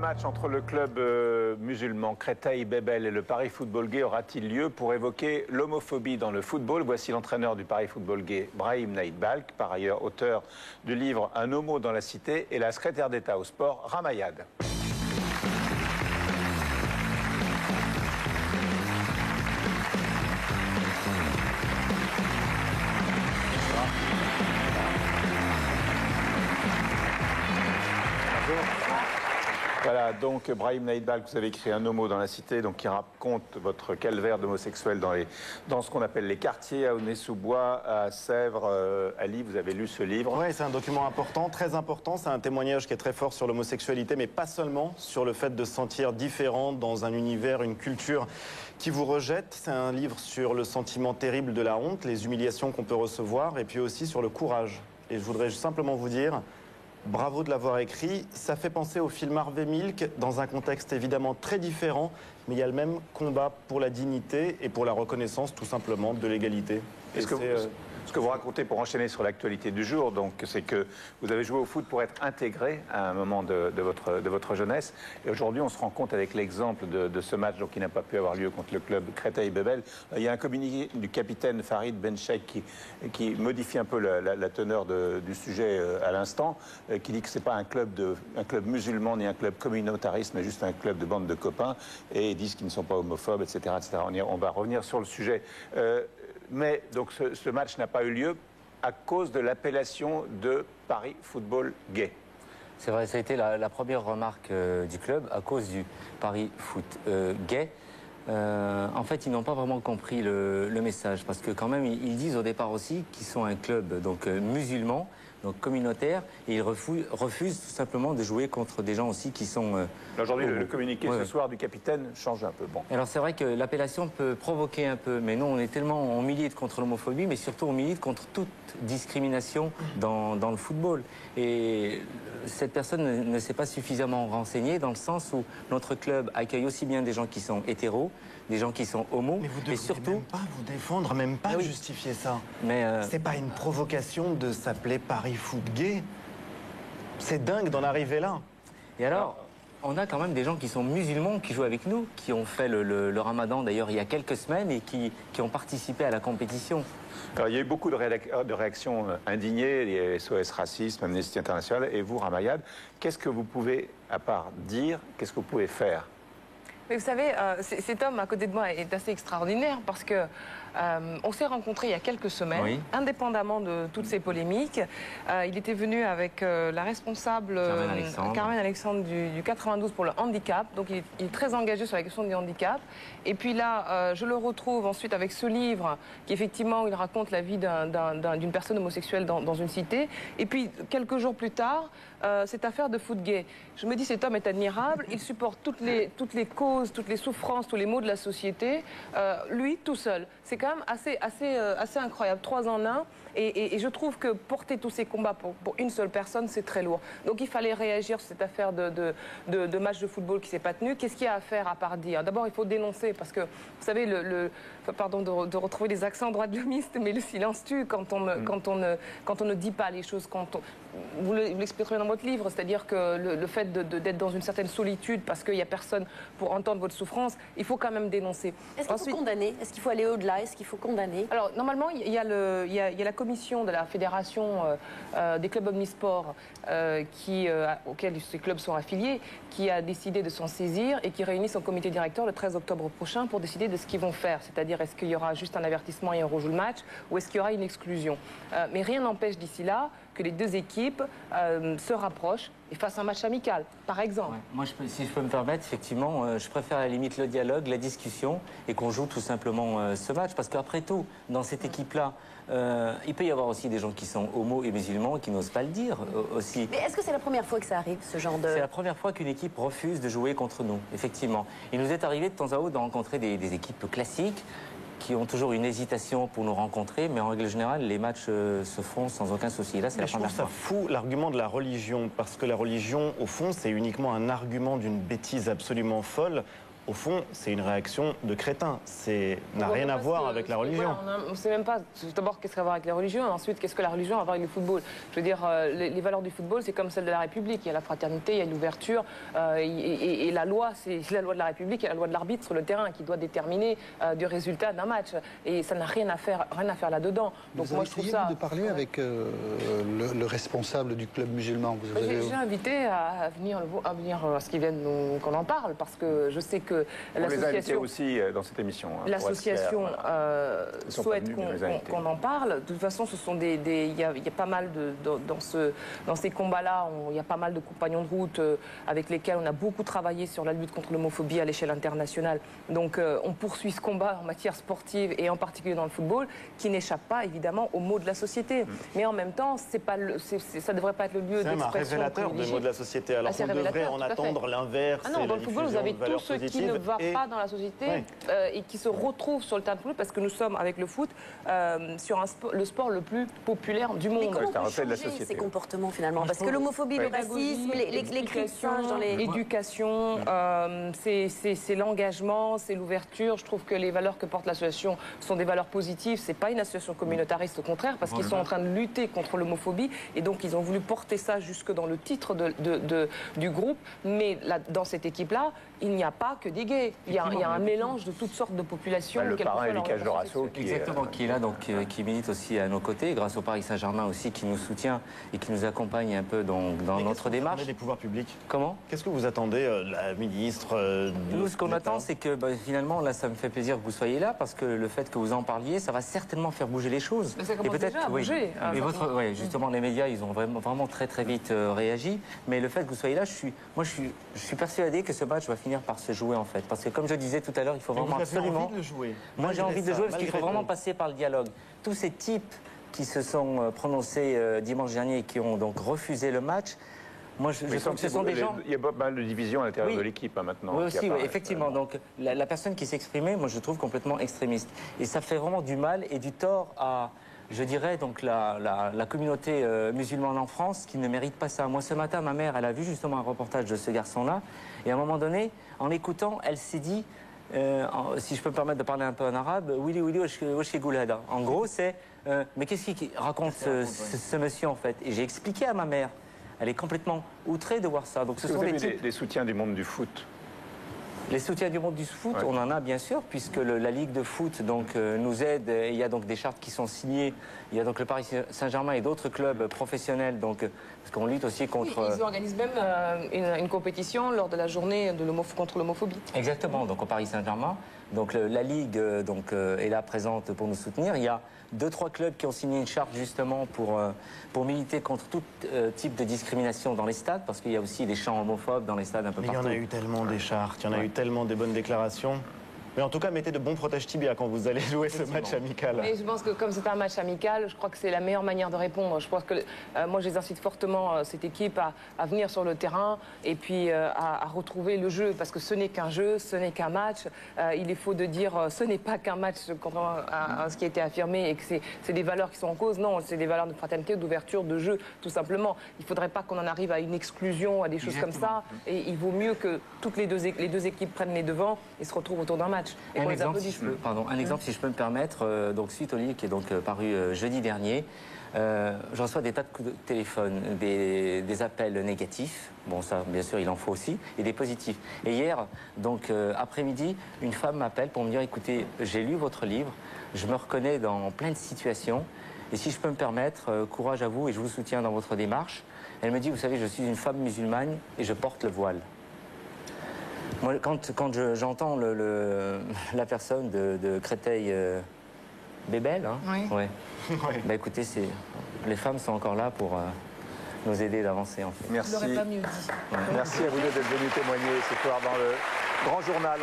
match entre le club musulman Créteil Bébel et le Paris Football Gay aura-t-il lieu pour évoquer l'homophobie dans le football? Voici l'entraîneur du Paris Football Gay, Brahim Naïd Balkh, par ailleurs auteur du livre Un homo dans la cité, et la secrétaire d'État au sport, Ramayad. Voilà, donc Brahim Naïd Balkh, vous avez écrit Un homo dans la cité, donc qui raconte votre calvaire d'homosexuel dans ce qu'on appelle les quartiers, à Aulnay-sous-Bois, à Sèvres. Ali, vous avez lu ce livre? Oui, c'est un document important, très important. C'est un témoignage qui est très fort sur l'homosexualité, mais pas seulement sur le fait de se sentir différent dans un univers, une culture qui vous rejette. C'est un livre sur le sentiment terrible de la honte, les humiliations qu'on peut recevoir, et puis aussi sur le courage. Et je voudrais simplement vous dire... bravo de l'avoir écrit. Ça fait penser au film Harvey Milk, dans un contexte évidemment très différent, mais il y a le même combat pour la dignité et pour la reconnaissance, tout simplement, de l'égalité. Ce que vous racontez, pour enchaîner sur l'actualité du jour, donc, c'est que vous avez joué au foot pour être intégré à un moment de votre jeunesse. Et aujourd'hui, on se rend compte avec l'exemple de ce match donc, qui n'a pas pu avoir lieu contre le club Créteil Bébel. Il y a un communiqué du capitaine Farid Bencheikh qui modifie un peu la teneur du sujet à l'instant, qui dit que ce n'est pas un club musulman ni un club communautariste, mais juste un club de bande de copains. Et ils disent qu'ils ne sont pas homophobes, etc. etc. On va revenir sur le sujet. Mais donc ce match n'a pas eu lieu à cause de l'appellation de Paris Football Gay. C'est vrai, ça a été la première remarque du club à cause du Paris Foot Gay. En fait, ils n'ont pas vraiment compris le message parce que quand même, ils disent au départ aussi qu'ils sont un club donc musulman, donc communautaire, et ils refusent tout simplement de jouer contre des gens aussi qui sont... Aujourd'hui, le communiqué ce soir du capitaine change un peu. Bon. Alors c'est vrai que l'appellation peut provoquer un peu, mais nous on est tellement, on milite contre l'homophobie, mais surtout on milite contre toute discrimination dans le football. Et cette personne ne s'est pas suffisamment renseignée dans le sens où notre club accueille aussi bien des gens qui sont hétéros, des gens qui sont homos, mais vous devez surtout même pas vous défendre, même pas justifier ça. Mais c'est pas une provocation de s'appeler Paris Foot Gay. C'est dingue d'en arriver là. Et alors, on a quand même des gens qui sont musulmans qui jouent avec nous, qui ont fait le ramadan d'ailleurs il y a quelques semaines et qui ont participé à la compétition. Alors, il y a eu beaucoup de réactions indignées, les SOS Racisme, Amnesty International, et vous, Ramayad, qu'est-ce que vous pouvez, à part dire, qu'est-ce que vous pouvez faire? Mais vous savez, cet homme à côté de moi est assez extraordinaire parce que on s'est rencontrés il y a quelques semaines, indépendamment de toutes ces polémiques. Il était venu avec la responsable Carmen Alexandre du 92 pour le handicap. Donc il est très engagé sur la question du handicap. Et puis là, je le retrouve ensuite avec ce livre qui effectivement, il raconte la vie d'une personne homosexuelle dans une cité. Et puis quelques jours plus tard, cette affaire de foot gay. Je me dis, cet homme est admirable. Il supporte toutes les causes, toutes les souffrances, tous les maux de la société. Lui, tout seul. C'est quand même assez incroyable. 3 en 1. Et je trouve que porter tous ces combats pour une seule personne, c'est très lourd. Donc il fallait réagir sur cette affaire de match de football qui ne s'est pas tenu. Qu'est-ce qu'il y a à faire à part dire? D'abord, il faut dénoncer parce que, vous savez, pardon de retrouver les accents droit-de-l'homiste, mais le silence tue quand on ne dit pas les choses. Vous l'expliquerez dans votre livre, c'est-à-dire que le fait d'être dans une certaine solitude parce qu'il n'y a personne pour entendre votre souffrance, il faut quand même dénoncer. Est-ce qu'il faut condamner? Est-ce qu'il faut aller au-delà? Est-ce qu'il faut condamner? Alors, normalement, il y a la commission de la fédération des clubs omnisports auxquels ces clubs sont affiliés, qui a décidé de s'en saisir et qui réunit son comité directeur le 13 octobre prochain pour décider de ce qu'ils vont faire. C'est-à-dire, est-ce qu'il y aura juste un avertissement et on rejoue le match ou est-ce qu'il y aura une exclusion? Mais rien n'empêche d'ici là que les deux équipes se rapprochent et fassent un match amical, par exemple. Ouais. Moi, si je peux me permettre, effectivement, je préfère à la limite le dialogue, la discussion et qu'on joue tout simplement ce match. Parce qu'après tout, dans cette équipe-là, il peut y avoir aussi des gens qui sont homos et musulmans et qui n'osent pas le dire aussi. Mais est-ce que c'est la première fois que ça arrive, ce genre de... C'est la première fois qu'une équipe refuse de jouer contre nous, effectivement. Il nous est arrivé de temps à autre de rencontrer des équipes classiques qui ont toujours une hésitation pour nous rencontrer, mais en règle générale, les matchs se font sans aucun souci. Là, c'est la première fois. Je trouve ça fou, l'argument de la religion, parce que la religion, au fond, c'est uniquement un argument d'une bêtise absolument folle. au fond, c'est une réaction de crétin. N'a rien à voir avec la religion. Voilà, on ne sait même pas, d'abord, qu'est-ce qu'à voir avec la religion, et ensuite, qu'est-ce que la religion a à voir avec le football. Je veux dire, les valeurs du football, c'est comme celles de la République. Il y a la fraternité, il y a l'ouverture, et la loi, c'est la loi de la République et la loi de l'arbitre sur le terrain qui doit déterminer du résultat d'un match. Et ça n'a rien à faire là-dedans. Donc moi, je trouve ça... de parler avec le responsable du club musulman. J'ai invité à venir à ce qu'ils viennent qu'on en parle, parce que je sais que l'association... On les a invités aussi dans cette émission. Hein, l'association souhaite qu'on en parle. De toute façon, il y a pas mal dans ces combats-là, il y a pas mal de compagnons de route avec lesquels on a beaucoup travaillé sur la lutte contre l'homophobie à l'échelle internationale. Donc on poursuit ce combat en matière sportive et en particulier dans le football, qui n'échappe pas évidemment aux maux de la société. Mais en même temps, ça ne devrait pas être le lieu d'expression. C'est un révélateur des maux de la société. Alors qu'on devrait en attendre l'inverse. Ah non, dans le football, vous avez tous ceux qui ne vont pas dans la société et qui se retrouvent sur le terrain de football, parce que nous sommes avec le foot sur le sport le plus populaire du monde. Mais comment on peut changer ces comportements finalement? Parce que l'homophobie, le racisme, les cris de singe dans les... L'éducation, c'est l'engagement, c'est l'ouverture. Je trouve que les valeurs que porte l'association sont des valeurs positives. C'est pas une association communautariste, au contraire, parce qu'ils sont en train de lutter contre l'homophobie et donc ils ont voulu porter ça jusque dans le titre du groupe. Mais là, dans cette équipe-là, il n'y a pas que des gays. Il y a un mélange de toutes sortes de populations. Le parrain Lucas Dorasso qui est là, donc qui milite aussi à nos côtés, grâce au Paris Saint-Germain aussi, qui nous soutient et qui nous accompagne un peu dans notre démarche. Des pouvoirs publics. Comment? Qu'est-ce que vous attendez, la ministre Nous, ce qu'on attend, c'est que finalement, là, ça me fait plaisir que vous soyez là, parce que le fait que vous en parliez, ça va certainement faire bouger les choses. Mais ça commence déjà à bouger. Et justement, les médias, ils ont vraiment très vite réagi. Mais le fait que vous soyez là, je suis persuadé que ce match va finir par se jouer, en fait. Parce que comme je disais tout à l'heure, il faut vraiment absolument... envie de le jouer. Moi, j'ai envie de le jouer parce qu'il faut vraiment passer par le dialogue. Tous ces types qui se sont prononcés dimanche dernier et qui ont donc refusé le match, moi, je sens que ce sont des gens... Il y a pas mal de divisions à l'intérieur de l'équipe maintenant. Oui, aussi, effectivement. Donc, la personne qui s'exprimait, moi, je trouve complètement extrémiste. Et ça fait vraiment du mal et du tort à, je dirais, donc la communauté musulmane en France qui ne mérite pas ça. Moi, ce matin, ma mère, elle a vu justement un reportage de ce garçon-là. Et à un moment donné, en l'écoutant, elle s'est dit... si je peux me permettre de parler un peu en arabe, Willy Wesh Goulada. En gros, c'est mais qu'est-ce qu'il raconte ce monsieur en fait? Et j'ai expliqué à ma mère. Elle est complètement outrée de voir ça. Donc, ce sont des soutiens du monde du foot. Les soutiens du monde du foot, on en a bien sûr, puisque la Ligue de foot donc, nous aide. Et il y a donc des chartes qui sont signées. Il y a donc le Paris Saint-Germain et d'autres clubs professionnels, donc, parce qu'on lutte aussi contre... Oui, ils organisent même une compétition lors de la journée contre l'homophobie. Exactement, donc au Paris Saint-Germain. Donc la Ligue est là présente pour nous soutenir. Il y a 2-3 clubs qui ont signé une charte justement pour militer contre tout type de discrimination dans les stades, parce qu'il y a aussi des chants homophobes dans les stades un peu partout. Il y en a eu tellement des chartes, il y en a eu tellement des bonnes déclarations. Mais en tout cas, mettez de bons protèges tibia quand vous allez jouer ce match amical. Et je pense que comme c'est un match amical, je crois que c'est la meilleure manière de répondre. Je pense que moi, je les incite fortement, cette équipe, à venir sur le terrain et puis à retrouver le jeu. Parce que ce n'est qu'un jeu, ce n'est qu'un match. Il est faux de dire ce n'est pas qu'un match, contrairement à ce qui a été affirmé, et que c'est des valeurs qui sont en cause. Non, c'est des valeurs de fraternité, d'ouverture, de jeu, tout simplement. Il ne faudrait pas qu'on en arrive à une exclusion, à des choses comme ça. Et il vaut mieux que toutes les deux équipes prennent les devants et se retrouvent autour d'un match. Un exemple, si je peux me permettre, donc suite au livre qui est donc paru jeudi dernier, je reçois des tas de coups de téléphone, des appels négatifs, bon ça bien sûr il en faut aussi, et des positifs. Et hier, donc après-midi, une femme m'appelle pour me dire écoutez, j'ai lu votre livre, je me reconnais dans plein de situations, et si je peux me permettre, courage à vous et je vous soutiens dans votre démarche. Elle me dit vous savez, je suis une femme musulmane et je porte le voile. Moi, quand j'entends la personne de Créteil-Bébel, bah, écoutez, les femmes sont encore là pour nous aider d'avancer en fait. Merci. Je l'aurais pas mieux dit. Merci à vous deux d'être venus témoigner ce soir dans le Grand Journal.